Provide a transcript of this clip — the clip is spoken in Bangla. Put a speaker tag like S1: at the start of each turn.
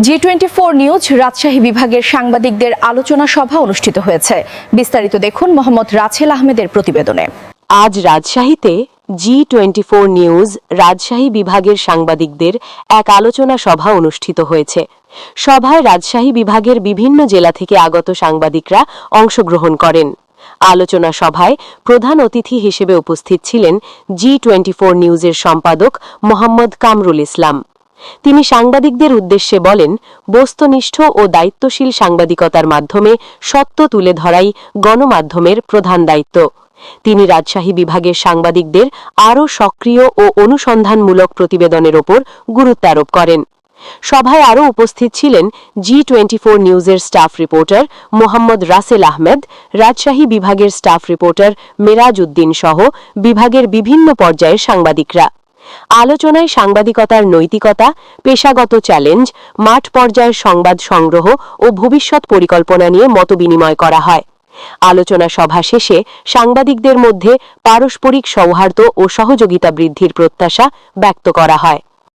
S1: G24 নিউজ রাজশাহী বিভাগের সাংবাদিকদের আলোচনা সভা অনুষ্ঠিত হয়েছে। বিস্তারিত দেখুন মোহাম্মদ রাছেল আহমেদের প্রতিবেদনে।
S2: আজ রাজশাহীতে G24 নিউজ রাজশাহী বিভাগের সাংবাদিকদের এক আলোচনা সভা অনুষ্ঠিত হয়েছে। সভায় রাজশাহী বিভাগের বিভিন্ন জেলা থেকে আগত সাংবাদিকরা অংশগ্রহণ করেন। আলোচনা সভায় প্রধান অতিথি হিসেবে উপস্থিত ছিলেন G24 নিউজের সম্পাদক মোহাম্মদ কামরুল ইসলাম। তিনি সাংবাদিকদের উদ্দেশ্যে বলেন, বস্তুনিষ্ঠ ও দায়িত্বশীল সাংবাদিকতার মাধ্যমে সত্য তুলে ধরাই গণমাধ্যমের প্রধান দায়িত্ব। তিনি রাজশাহী বিভাগের সাংবাদিকদের আরও সক্রিয় ও অনুসন্ধানমূলক প্রতিবেদনের ওপর গুরুত্ব আরোপ করেন। সভায় আরও উপস্থিত ছিলেন G24 নিউজের স্টাফ রিপোর্টার মোহাম্মদ রাসেল আহমেদ, রাজশাহী বিভাগের স্টাফ রিপোর্টার মেরাজ উদ্দিন সহ বিভাগের বিভিন্ন পর্যায়ের সাংবাদিকরা। আলোচনায় সাংবাদিকতার নৈতিকতা, পেশাগত চ্যালেঞ্জ, মাঠ পর্যায়ের সংবাদ সংগ্রহ ও ভবিষ্যৎ পরিকল্পনা নিয়ে মতবিনিময় করা হয়। আলোচনা সভা শেষে সাংবাদিকদের মধ্যে পারস্পরিক সৌহার্দ্য ও সহযোগিতা বৃদ্ধির প্রত্যাশা ব্যক্ত করা হয়।